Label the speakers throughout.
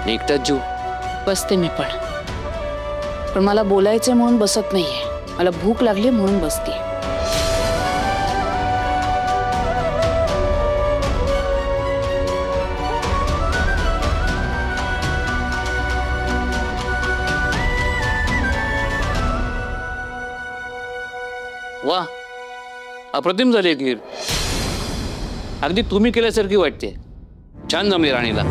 Speaker 1: आणि एकटाच जीव.
Speaker 2: बसते मी पण मला बोलायचंय म्हणून बसत नाहीये. मला भूक लागली म्हणून बसते.
Speaker 1: वा, अप्रतिम झाली खीर. अगदी तुम्ही केल्यासारखी वाटते. छान जमली राणीला.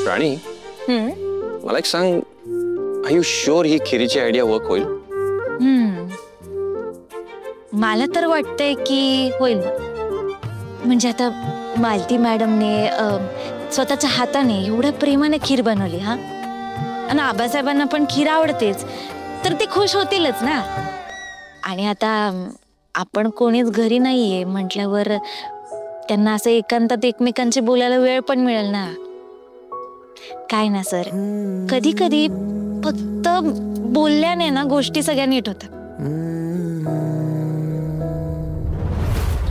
Speaker 3: राणी, मला एक सांग, आर यू शुअर ही खिरीची आयडिया वर्क होईल?
Speaker 4: मला तर वाटतंय की होईल. म्हणजे आता मालती मॅडमने स्वतःच्या हाताने एवढ्या प्रेमाने खीर बनवली. हा, आणि आबासाहेबांना पण खीर आवडतेच, तर ते खुश होतीलच ना. आणि आता आपण कोणीच घरी नाहीये म्हटल्यावर त्यांना असं एकांतात एकमेकांशी बोलायला वेळ पण मिळेल ना. काय ना सर, कधी कधी फक्त बोलल्याने ना गोष्टी सगळ्या नीट होतात.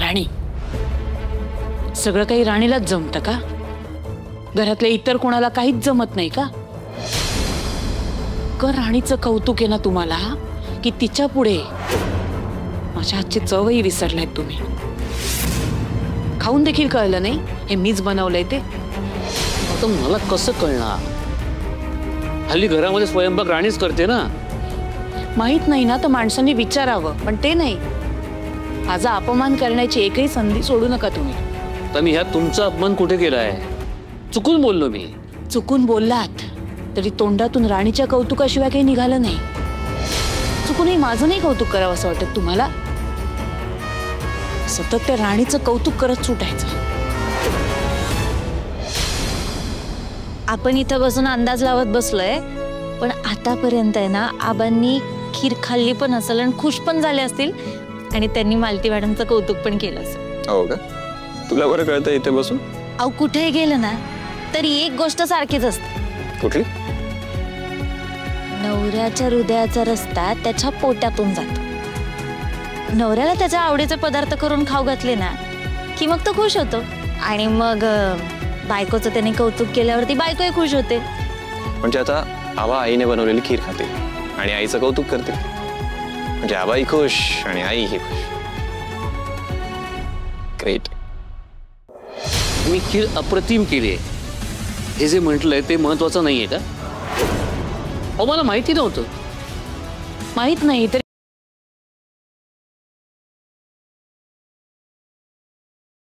Speaker 2: राणी, सगळं काही राणीलाच जमतं का? घरातल्या इतर कोणाला काहीच जमत नाही का? राणीचं कौतुक आहे ना तुम्हाला, की तिच्या पुढे माझ्या हातची चवही विसरलायत तुम्ही. खाऊन देखील कळलं नाही हे मीच बनवलंय ते.
Speaker 1: आता मला कसं कळणार? हल्ली घरामध्ये स्वयंपाक राणीच करते ना.
Speaker 2: माहित नाही ना तर माणसांनी विचारावं, पण ते नाही. माझा अपमान करण्याची एकही संधी सोडू नका तुम्ही.
Speaker 1: तर मी ह्यात तुमचा अपमान कुठे केलाय? चुकून बोललो मी.
Speaker 2: चुकून बोललात तरी तोंडातून राणीच्या कौतुकाशिवाय काही निघालं नाही. चुकूनही माझं नाही कौतुक करावं असं वाटत तुम्हाला? सतत त्या राणीचं कौतुक करत सुटायचं.
Speaker 4: आपण इथं बसून अंदाज लावत बसलोय, पण आतापर्यंत आहे ना आबांनी खीर खाल्ली पण असेल आणि खुश पण झाले असतील, आणि त्यांनी मालती मॅडमचं कौतुक पण केलं असेल.
Speaker 3: हो का? तुला बरं कळतं इथे बसून?
Speaker 4: अहो, कुठेही गेलं ना तरी एक गोष्ट सारखीच असते.
Speaker 3: कुठली?
Speaker 4: नवऱ्याच्या हृदयाचा रस्ता त्याच्या पोटातून जातो. नवऱ्याला त्याच्या आवडीचे पदार्थ करून खाऊ घातले ना की मग तो खुश होतो, आणि मग बायकोचं त्याने कौतुक केल्यावरती बायकोही खुश होते.
Speaker 3: म्हणजे आता आबा आईने बनवलेली खीर खाते आणि आईचं कौतुक करते, म्हणजे आबाई खुश आणि आईही खुश. ग्रेट.
Speaker 1: मी खीर अप्रतिम केली आहे हे जे म्हटलंय ते महत्वाचं नाहीये का? अहो, मला माहिती नव्हतं.
Speaker 2: माहित नाही तर